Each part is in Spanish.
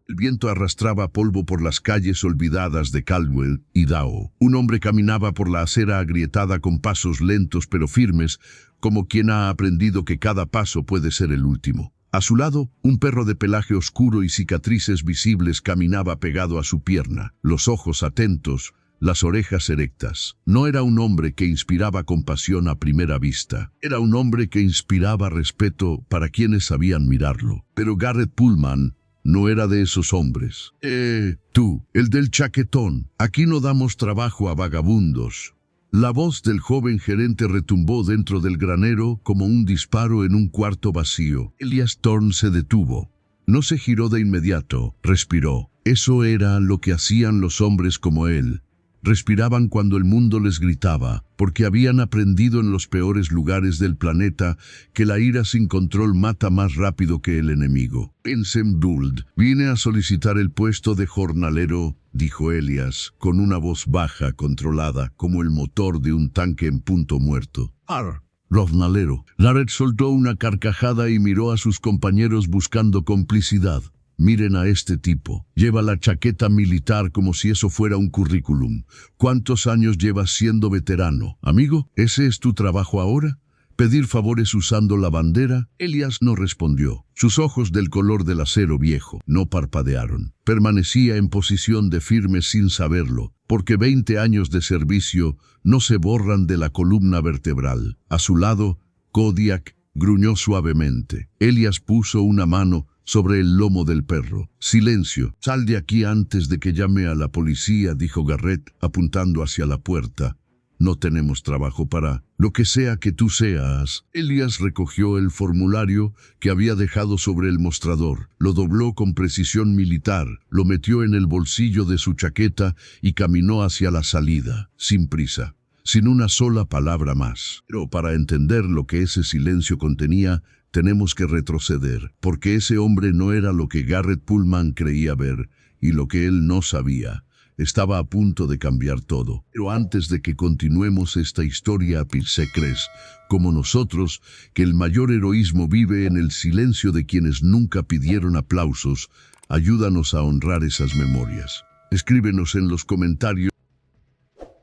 El viento arrastraba polvo por las calles olvidadas de Caldwell y Dow. Un hombre caminaba por la acera agrietada con pasos lentos pero firmes, como quien ha aprendido que cada paso puede ser el último. A su lado, un perro de pelaje oscuro y cicatrices visibles caminaba pegado a su pierna, los ojos atentos, las orejas erectas. No era un hombre que inspiraba compasión a primera vista. Era un hombre que inspiraba respeto para quienes sabían mirarlo. Pero Garrett Pullman no era de esos hombres. Tú, el del chaquetón, aquí no damos trabajo a vagabundos. La voz del joven gerente retumbó dentro del granero como un disparo en un cuarto vacío. Elias Thorne se detuvo. No se giró de inmediato, respiró. Eso era lo que hacían los hombres como él. Respiraban cuando el mundo les gritaba, porque habían aprendido en los peores lugares del planeta que la ira sin control mata más rápido que el enemigo. Vincent Gould, vine a solicitar el puesto de jornalero, dijo Elias, con una voz baja, controlada, como el motor de un tanque en punto muerto. Jornalero. Garrett soltó una carcajada y miró a sus compañeros buscando complicidad. Miren a este tipo. Lleva la chaqueta militar como si eso fuera un currículum. ¿Cuántos años llevas siendo veterano? Amigo, ¿ese es tu trabajo ahora? ¿Pedir favores usando la bandera? Elias no respondió. Sus ojos del color del acero viejo no parpadearon. Permanecía en posición de firme sin saberlo, porque 20 años de servicio no se borran de la columna vertebral. A su lado, Kodiak gruñó suavemente. Elias puso una mano sobre el lomo del perro. Silencio. Sal de aquí antes de que llame a la policía, dijo Garrett, apuntando hacia la puerta. No tenemos trabajo para lo que sea que tú seas. Elias recogió el formulario que había dejado sobre el mostrador, lo dobló con precisión militar, lo metió en el bolsillo de su chaqueta y caminó hacia la salida, sin prisa, sin una sola palabra más. Pero para entender lo que ese silencio contenía, tenemos que retroceder, porque ese hombre no era lo que Garrett Pullman creía ver, y lo que él no sabía. Estaba a punto de cambiar todo. Pero antes de que continuemos esta historia, ¿se crees, como nosotros, que el mayor heroísmo vive en el silencio de quienes nunca pidieron aplausos? Ayúdanos a honrar esas memorias. Escríbenos en los comentarios.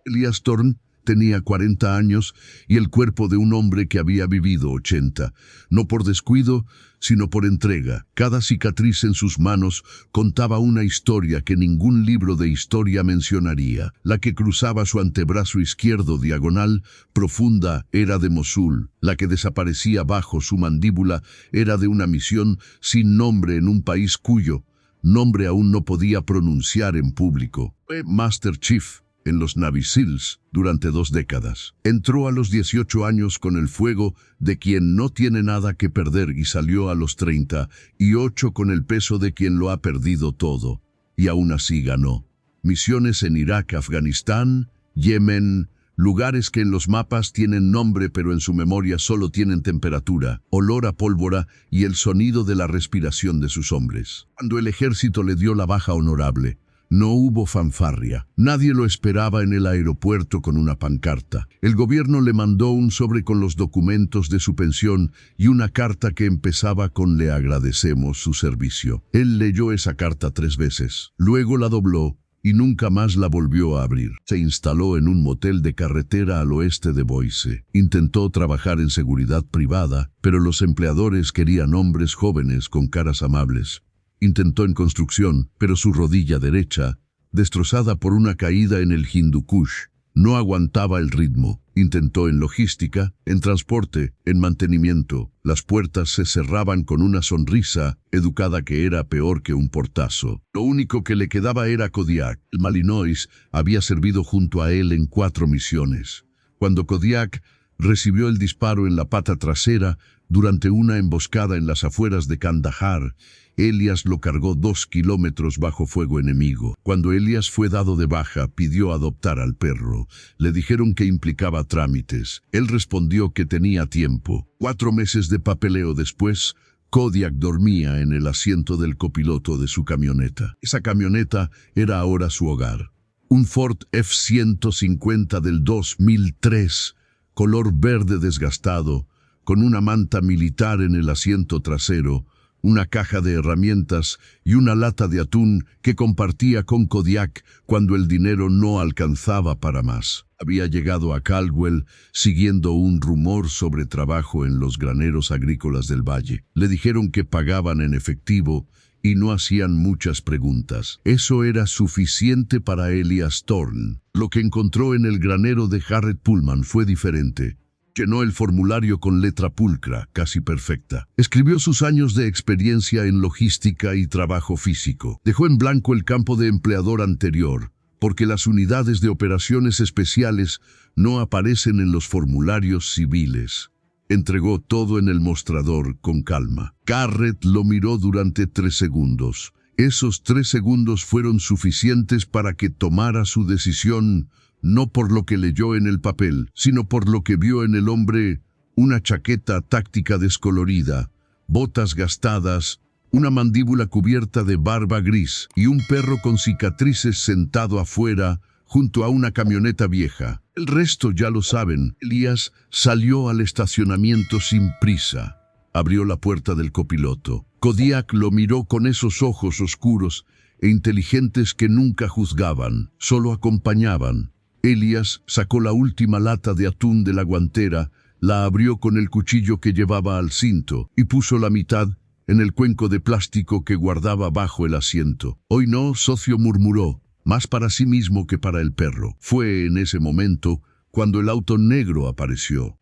Elias Thorne tenía 40 años y el cuerpo de un hombre que había vivido 80, no por descuido, sino por entrega. Cada cicatriz en sus manos contaba una historia que ningún libro de historia mencionaría. La que cruzaba su antebrazo izquierdo diagonal, profunda, era de Mosul. La que desaparecía bajo su mandíbula era de una misión sin nombre en un país cuyo nombre aún no podía pronunciar en público. Fue Master Chief en los Navy SEALs durante 2 décadas. Entró a los 18 años con el fuego de quien no tiene nada que perder y salió a los 38 con el peso de quien lo ha perdido todo. Y aún así ganó. Misiones en Irak, Afganistán, Yemen, lugares que en los mapas tienen nombre pero en su memoria solo tienen temperatura, olor a pólvora y el sonido de la respiración de sus hombres. Cuando el ejército le dio la baja honorable, no hubo fanfarria. Nadie lo esperaba en el aeropuerto con una pancarta. El gobierno le mandó un sobre con los documentos de su pensión y una carta que empezaba con "Le agradecemos su servicio". Él leyó esa carta 3 veces. Luego la dobló y nunca más la volvió a abrir. Se instaló en un motel de carretera al oeste de Boise. Intentó trabajar en seguridad privada, pero los empleadores querían hombres jóvenes con caras amables. Intentó en construcción, pero su rodilla derecha, destrozada por una caída en el Hindu Kush, no aguantaba el ritmo. Intentó en logística, en transporte, en mantenimiento. Las puertas se cerraban con una sonrisa educada que era peor que un portazo. Lo único que le quedaba era Kodiak. El Malinois había servido junto a él en 4 misiones. Cuando Kodiak recibió el disparo en la pata trasera durante una emboscada en las afueras de Kandahar, Elias lo cargó 2 kilómetros bajo fuego enemigo. Cuando Elias fue dado de baja, pidió adoptar al perro. Le dijeron que implicaba trámites. Él respondió que tenía tiempo. 4 meses de papeleo después, Kodiak dormía en el asiento del copiloto de su camioneta. Esa camioneta era ahora su hogar. Un Ford F-150 del 2003, color verde desgastado, con una manta militar en el asiento trasero, una caja de herramientas y una lata de atún que compartía con Kodiak cuando el dinero no alcanzaba para más. Había llegado a Caldwell siguiendo un rumor sobre trabajo en los graneros agrícolas del valle. Le dijeron que pagaban en efectivo y no hacían muchas preguntas. Eso era suficiente para Elias Thorne. Lo que encontró en el granero de Harriet Pullman fue diferente. Llenó el formulario con letra pulcra, casi perfecta. Escribió sus años de experiencia en logística y trabajo físico. Dejó en blanco el campo de empleador anterior, porque las unidades de operaciones especiales no aparecen en los formularios civiles. Entregó todo en el mostrador con calma. Garrett lo miró durante 3 segundos. Esos 3 segundos fueron suficientes para que tomara su decisión, no por lo que leyó en el papel, sino por lo que vio en el hombre: una chaqueta táctica descolorida, botas gastadas, una mandíbula cubierta de barba gris y un perro con cicatrices sentado afuera junto a una camioneta vieja. El resto ya lo saben. Elias salió al estacionamiento sin prisa. Abrió la puerta del copiloto. Kodiak lo miró con esos ojos oscuros e inteligentes que nunca juzgaban, solo acompañaban. Elias sacó la última lata de atún de la guantera, la abrió con el cuchillo que llevaba al cinto y puso la mitad en el cuenco de plástico que guardaba bajo el asiento. «Hoy no», socio murmuró, más para sí mismo que para el perro. Fue en ese momento cuando el auto negro apareció.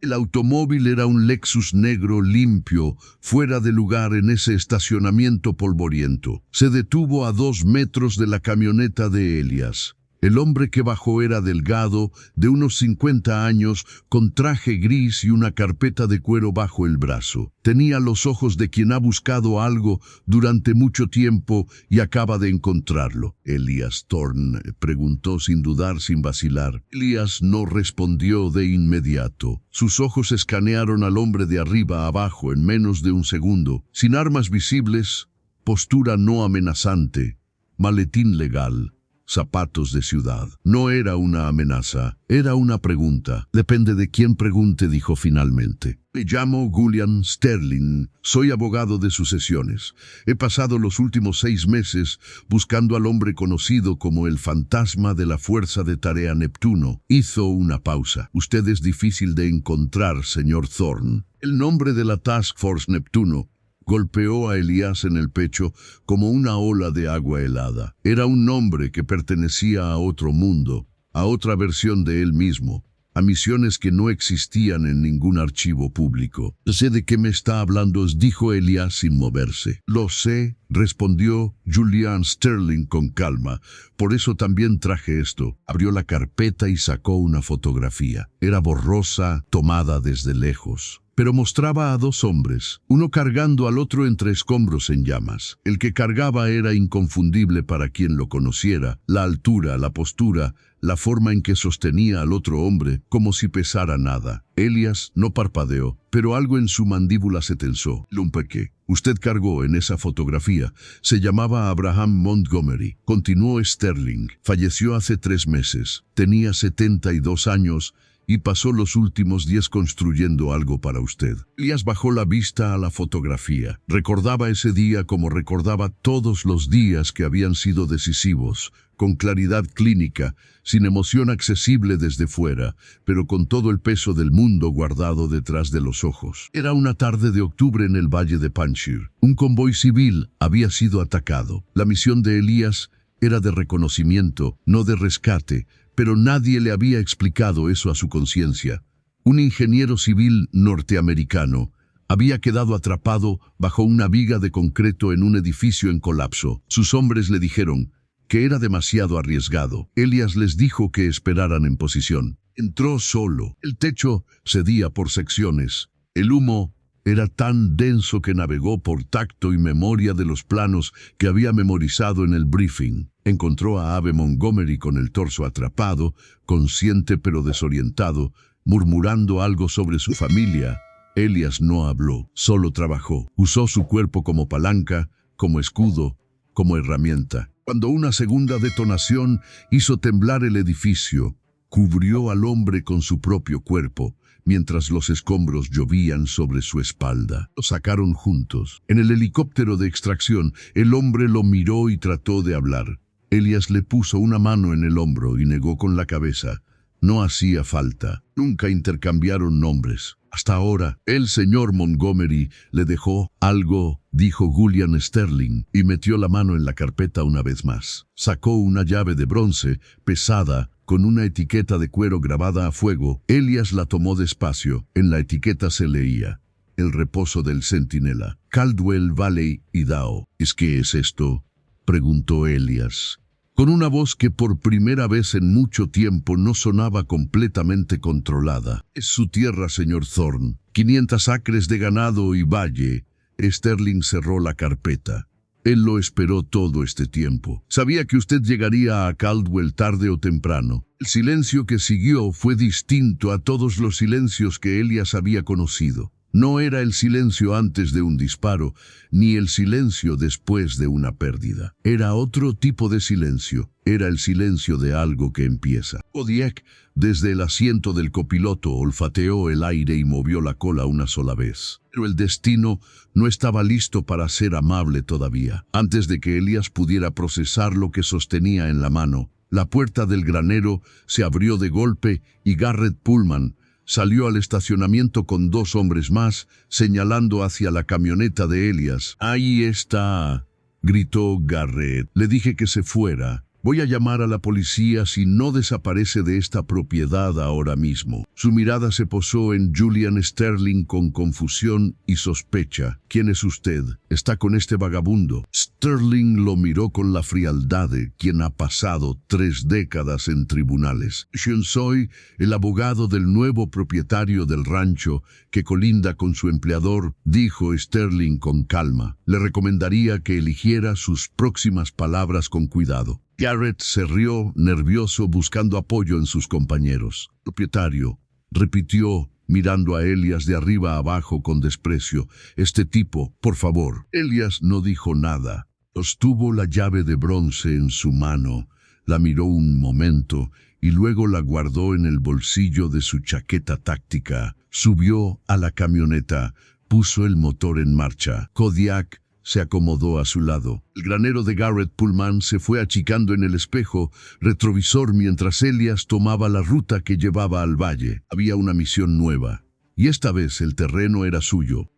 El automóvil era un Lexus negro limpio, fuera de lugar en ese estacionamiento polvoriento. Se detuvo a 2 metros de la camioneta de Elias. El hombre que bajó era delgado, de unos 50 años, con traje gris y una carpeta de cuero bajo el brazo. Tenía los ojos de quien ha buscado algo durante mucho tiempo y acaba de encontrarlo. «¿Elias Thorne?», preguntó sin dudar, sin vacilar. Elias no respondió de inmediato. Sus ojos escanearon al hombre de arriba a abajo en menos de un segundo. Sin armas visibles, postura no amenazante, maletín legal, zapatos de ciudad. No era una amenaza, era una pregunta. «Depende de quién pregunte», dijo finalmente. «Me llamo Julian Sterling, soy abogado de sucesiones. He pasado los últimos 6 meses buscando al hombre conocido como el fantasma de la Fuerza de Tarea Neptuno». Hizo una pausa. «Usted es difícil de encontrar, señor Thorne». El nombre de la Task Force Neptuno golpeó a Elias en el pecho como una ola de agua helada. Era un nombre que pertenecía a otro mundo, a otra versión de él mismo, a misiones que no existían en ningún archivo público. «Sé de qué me está hablando», dijo Elias sin moverse. «Lo sé», respondió Julian Sterling con calma. «Por eso también traje esto». Abrió la carpeta y sacó una fotografía. Era borrosa, tomada desde lejos, pero mostraba a 2 hombres, uno cargando al otro entre escombros en llamas. El que cargaba era inconfundible para quien lo conociera: la altura, la postura, la forma en que sostenía al otro hombre, como si pesara nada. Elias no parpadeó, pero algo en su mandíbula se tensó. «Lumpeque, usted cargó en esa fotografía. Se llamaba Abraham Montgomery», continuó Sterling. «Falleció hace 3 meses. Tenía 72 años y pasó los últimos 10 construyendo algo para usted». Elias bajó la vista a la fotografía. Recordaba ese día como recordaba todos los días que habían sido decisivos, con claridad clínica, sin emoción accesible desde fuera, pero con todo el peso del mundo guardado detrás de los ojos. Era una tarde de octubre en el valle de Panjshir. Un convoy civil había sido atacado. La misión de Elias era de reconocimiento, no de rescate, pero nadie le había explicado eso a su conciencia. Un ingeniero civil norteamericano había quedado atrapado bajo una viga de concreto en un edificio en colapso. Sus hombres le dijeron que era demasiado arriesgado. Elias les dijo que esperaran en posición. Entró solo. El techo cedía por secciones. El humo era tan denso que navegó por tacto y memoria de los planos que había memorizado en el briefing. Encontró a Abe Montgomery con el torso atrapado, consciente pero desorientado, murmurando algo sobre su familia. Elias no habló, solo trabajó. Usó su cuerpo como palanca, como escudo, como herramienta. Cuando una segunda detonación hizo temblar el edificio, cubrió al hombre con su propio cuerpo, mientras los escombros llovían sobre su espalda. Lo sacaron juntos. En el helicóptero de extracción, el hombre lo miró y trató de hablar. Elias le puso una mano en el hombro y negó con la cabeza. No hacía falta. Nunca intercambiaron nombres. Hasta ahora, el señor Montgomery le dejó algo, dijo Julian Sterling, y metió la mano en la carpeta una vez más. Sacó una llave de bronce, pesada, con una etiqueta de cuero grabada a fuego. Elias la tomó despacio. En la etiqueta se leía: el reposo del centinela, Caldwell Valley, Idaho. ¿Qué es esto?, preguntó Elias, con una voz que por primera vez en mucho tiempo no sonaba completamente controlada. Es su tierra, señor Thorne. 500 acres de ganado y valle. Sterling cerró la carpeta. Él lo esperó todo este tiempo. Sabía que usted llegaría a Caldwell tarde o temprano. El silencio que siguió fue distinto a todos los silencios que Elias había conocido. No era el silencio antes de un disparo, ni el silencio después de una pérdida. Era otro tipo de silencio. Era el silencio de algo que empieza. Kodiak, desde el asiento del copiloto, olfateó el aire y movió la cola una sola vez. Pero el destino no estaba listo para ser amable todavía. Antes de que Elias pudiera procesar lo que sostenía en la mano, la puerta del granero se abrió de golpe y Garrett Pullman salió al estacionamiento con 2 hombres más, señalando hacia la camioneta de Elias. «Ahí está», gritó Garrett. «Le dije que se fuera. Voy a llamar a la policía si no desaparece de esta propiedad ahora mismo». Su mirada se posó en Julian Sterling con confusión y sospecha. «¿Quién es usted? ¿Está con este vagabundo?» Sterling lo miró con la frialdad de quien ha pasado 3 décadas en tribunales. «Yo soy el abogado del nuevo propietario del rancho que colinda con su empleador», dijo Sterling con calma. «Le recomendaría que eligiera sus próximas palabras con cuidado». Garrett se rió, nervioso, buscando apoyo en sus compañeros. «Propietario», repitió, mirando a Elias de arriba a abajo con desprecio. «Este tipo, por favor». Elias no dijo nada. Sostuvo la llave de bronce en su mano, la miró un momento y luego la guardó en el bolsillo de su chaqueta táctica. Subió a la camioneta, puso el motor en marcha. Kodiak se acomodó a su lado. El granero de Garrett Pullman se fue achicando en el espejo retrovisor mientras Elias tomaba la ruta que llevaba al valle. Había una misión nueva, y esta vez el terreno era suyo.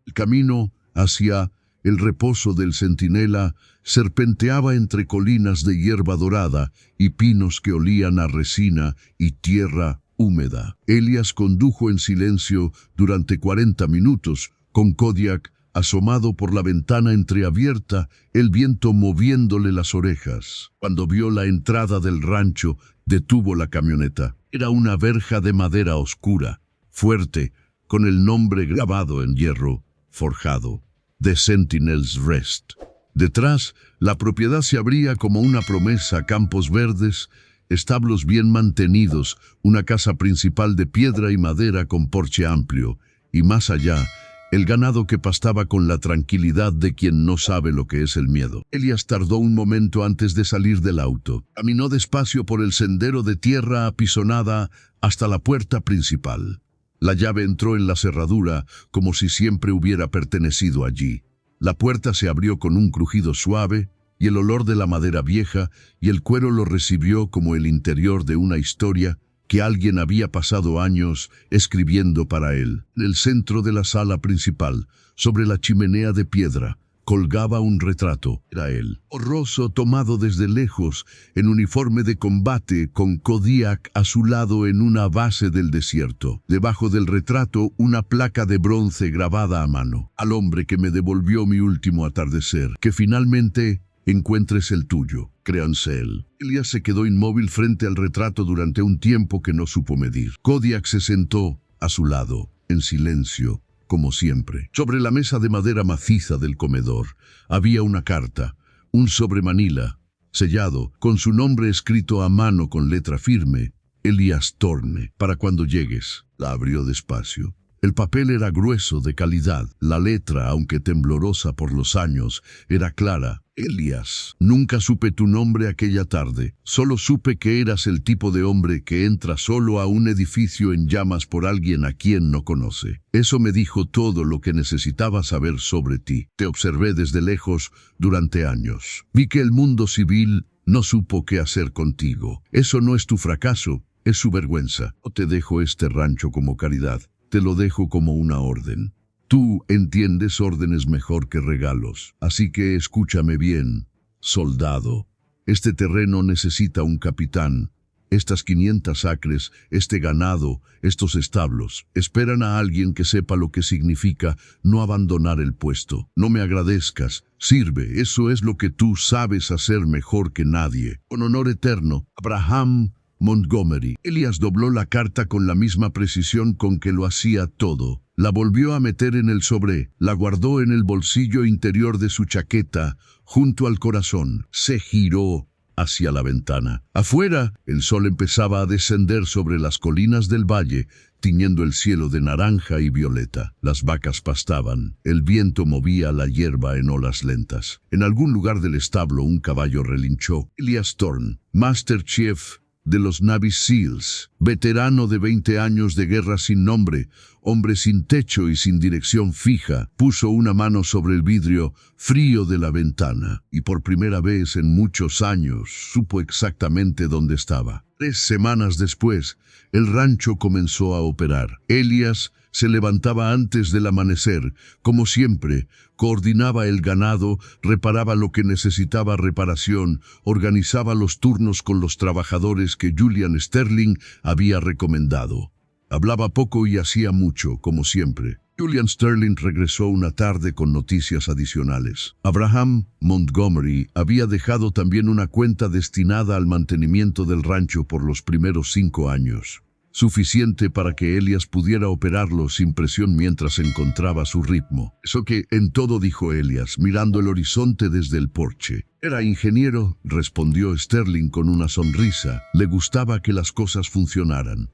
El camino hacia el reposo del centinela serpenteaba entre colinas de hierba dorada y pinos que olían a resina y tierra húmeda. Elias condujo en silencio durante 40 minutos, con Kodiak asomado por la ventana entreabierta, el viento moviéndole las orejas. Cuando vio la entrada del rancho, detuvo la camioneta. Era una verja de madera oscura, fuerte, con el nombre grabado en hierro forjado: The Sentinel's Rest. Detrás, la propiedad se abría como una promesa: campos verdes, establos bien mantenidos, una casa principal de piedra y madera con porche amplio, y más allá, el ganado que pastaba con la tranquilidad de quien no sabe lo que es el miedo. Elias tardó un momento antes de salir del auto. Caminó despacio por el sendero de tierra apisonada hasta la puerta principal. La llave entró en la cerradura como si siempre hubiera pertenecido allí. La puerta se abrió con un crujido suave y el olor de la madera vieja y el cuero lo recibió como el interior de una historia que alguien había pasado años escribiendo para él. En el centro de la sala principal, sobre la chimenea de piedra, colgaba un retrato. Era él, horroroso, tomado desde lejos, en uniforme de combate, con Kodiak a su lado en una base del desierto. Debajo del retrato, una placa de bronce grabada a mano: «Al hombre que me devolvió mi último atardecer, que finalmente encuentres el tuyo, Creancel». Elias se quedó inmóvil frente al retrato durante un tiempo que no supo medir. Kodiak se sentó a su lado, en silencio, como siempre. Sobre la mesa de madera maciza del comedor había una carta, un sobre manila, sellado, con su nombre escrito a mano con letra firme: «Elias Thorne, para cuando llegues». La abrió despacio. El papel era grueso, de calidad. La letra, aunque temblorosa por los años, era clara. Elias. Nunca supe tu nombre aquella tarde. Solo supe que eras el tipo de hombre que entra solo a un edificio en llamas por alguien a quien no conoce. Eso me dijo todo lo que necesitaba saber sobre ti. Te observé desde lejos durante años. Vi que el mundo civil no supo qué hacer contigo. Eso no es tu fracaso, es su vergüenza. No te dejo este rancho como caridad. Te lo dejo como una orden. Tú entiendes órdenes mejor que regalos, así que escúchame bien, soldado. Este terreno necesita un capitán. Estas 500 acres, este ganado, estos establos, esperan a alguien que sepa lo que significa no abandonar el puesto. No me agradezcas, sirve, eso es lo que tú sabes hacer mejor que nadie. Con honor eterno, Abraham Montgomery. Elias dobló la carta con la misma precisión con que lo hacía todo. La volvió a meter en el sobre, la guardó en el bolsillo interior de su chaqueta, junto al corazón. Se giró hacia la ventana. Afuera, el sol empezaba a descender sobre las colinas del valle, tiñendo el cielo de naranja y violeta. Las vacas pastaban. El viento movía la hierba en olas lentas. En algún lugar del establo un caballo relinchó. Elias Thorne, Master Chief de los Navy SEALs, veterano de 20 años de guerra sin nombre, hombre sin techo y sin dirección fija, puso una mano sobre el vidrio frío de la ventana y por primera vez en muchos años supo exactamente dónde estaba. 3 semanas después, el rancho comenzó a operar. Elias se levantaba antes del amanecer, como siempre, coordinaba el ganado, reparaba lo que necesitaba reparación, organizaba los turnos con los trabajadores que Julian Sterling había recomendado. Hablaba poco y hacía mucho, como siempre. Julian Sterling regresó una tarde con noticias adicionales. Abraham Montgomery había dejado también una cuenta destinada al mantenimiento del rancho por los primeros 5 años. Suficiente para que Elias pudiera operarlo sin presión mientras encontraba su ritmo. Eso que en todo, dijo Elias, mirando el horizonte desde el porche. Era ingeniero, respondió Sterling con una sonrisa. Le gustaba que las cosas funcionaran.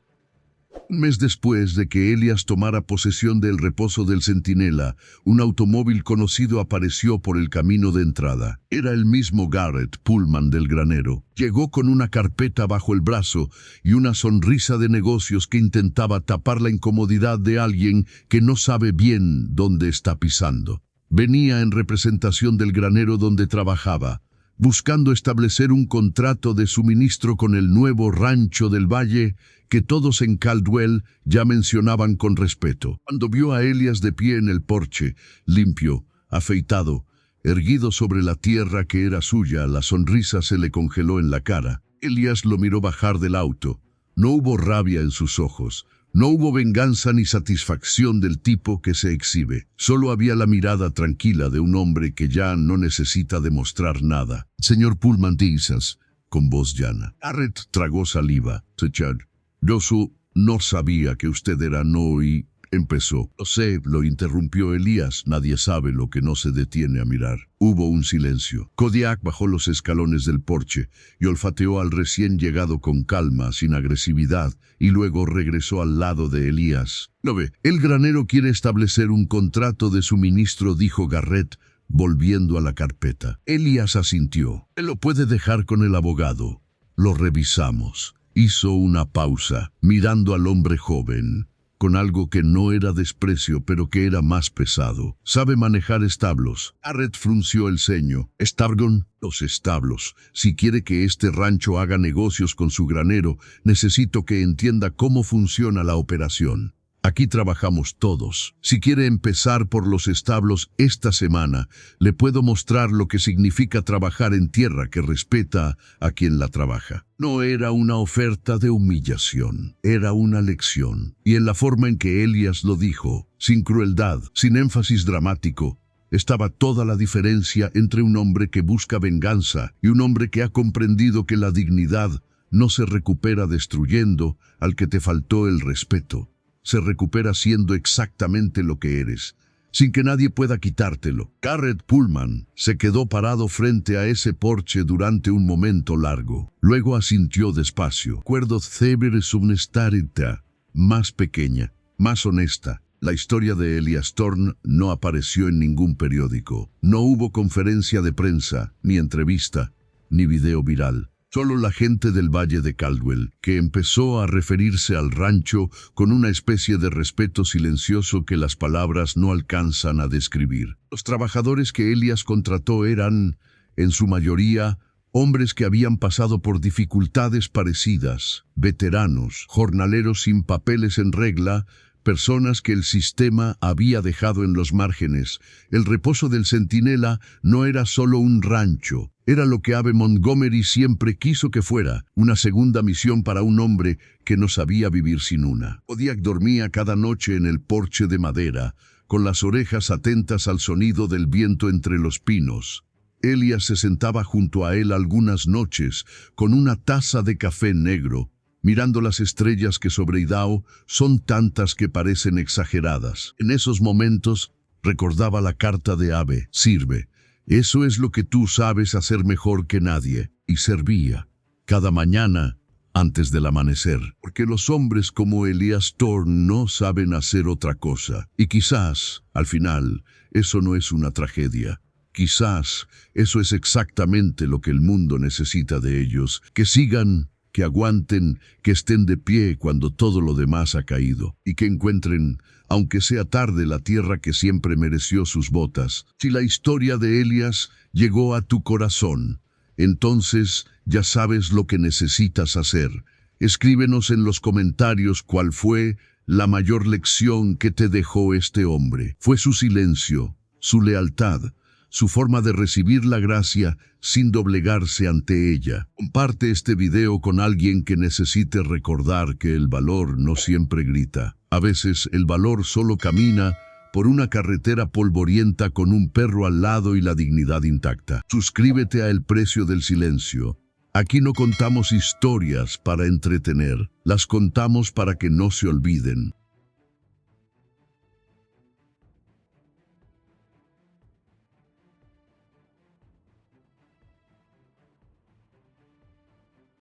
Un mes después de que Elias tomara posesión del reposo del Centinela, un automóvil conocido apareció por el camino de entrada. Era el mismo Garrett Pullman del granero. Llegó con una carpeta bajo el brazo y una sonrisa de negocios que intentaba tapar la incomodidad de alguien que no sabe bien dónde está pisando. Venía en representación del granero donde trabajaba, buscando establecer un contrato de suministro con el nuevo rancho del valle que todos en Caldwell ya mencionaban con respeto. Cuando vio a Elias de pie en el porche, limpio, afeitado, erguido sobre la tierra que era suya, la sonrisa se le congeló en la cara. Elias lo miró bajar del auto. No hubo rabia en sus ojos. No hubo venganza ni satisfacción del tipo que se exhibe. Solo había la mirada tranquila de un hombre que ya no necesita demostrar nada. Señor Pullman, dices, con voz llana. Garrett tragó saliva. Señor, yo no sabía que usted era no y... empezó. Lo sé, lo interrumpió Elias. Nadie sabe lo que no se detiene a mirar. Hubo un silencio. Kodiak bajó los escalones del porche y olfateó al recién llegado con calma, sin agresividad, y luego regresó al lado de Elias. ¿Lo ve? El granero quiere establecer un contrato de suministro, dijo Garrett, volviendo a la carpeta. Elias asintió. Él lo puede dejar con el abogado. Lo revisamos. Hizo una pausa, mirando al hombre joven, con algo que no era desprecio, pero que era más pesado. Sabe manejar establos. Garrett frunció el ceño. ¿Estabgon? Los establos. Si quiere que este rancho haga negocios con su granero, necesito que entienda cómo funciona la operación. Aquí trabajamos todos. Si quiere empezar por los establos esta semana, le puedo mostrar lo que significa trabajar en tierra que respeta a quien la trabaja. No era una oferta de humillación, era una lección. Y en la forma en que Elias lo dijo, sin crueldad, sin énfasis dramático, estaba toda la diferencia entre un hombre que busca venganza y un hombre que ha comprendido que la dignidad no se recupera destruyendo al que te faltó el respeto. Se recupera siendo exactamente lo que eres, sin que nadie pueda quitártelo. Garrett Pullman se quedó parado frente a ese porche durante un momento largo. Luego asintió despacio. Recuerdo Theber es una starita más pequeña, más honesta. La historia de Elias Thorne no apareció en ningún periódico. No hubo conferencia de prensa, ni entrevista, ni video viral. Solo la gente del Valle de Caldwell, que empezó a referirse al rancho con una especie de respeto silencioso que las palabras no alcanzan a describir. Los trabajadores que Elias contrató eran, en su mayoría, hombres que habían pasado por dificultades parecidas, veteranos, jornaleros sin papeles en regla, personas que el sistema había dejado en los márgenes. El reposo del centinela no era solo un rancho, era lo que Abe Montgomery siempre quiso que fuera, una segunda misión para un hombre que no sabía vivir sin una. Kodiak dormía cada noche en el porche de madera, con las orejas atentas al sonido del viento entre los pinos. Elias se sentaba junto a él algunas noches, con una taza de café negro, mirando las estrellas que sobre Idaho son tantas que parecen exageradas. En esos momentos recordaba la carta de Abe: sirve, eso es lo que tú sabes hacer mejor que nadie. Y servía, cada mañana, antes del amanecer. Porque los hombres como Elias Thorne no saben hacer otra cosa. Y quizás, al final, eso no es una tragedia. Quizás eso es exactamente lo que el mundo necesita de ellos, que sigan, que aguanten, que estén de pie cuando todo lo demás ha caído, y que encuentren, aunque sea tarde, la tierra que siempre mereció sus botas. Si la historia de Elias llegó a tu corazón, entonces ya sabes lo que necesitas hacer. Escríbenos en los comentarios cuál fue la mayor lección que te dejó este hombre. ¿Fue su silencio, su lealtad, su forma de recibir la gracia sin doblegarse ante ella? Comparte este video con alguien que necesite recordar que el valor no siempre grita. A veces el valor solo camina por una carretera polvorienta con un perro al lado y la dignidad intacta. Suscríbete a El Precio del Silencio. Aquí no contamos historias para entretener, las contamos para que no se olviden.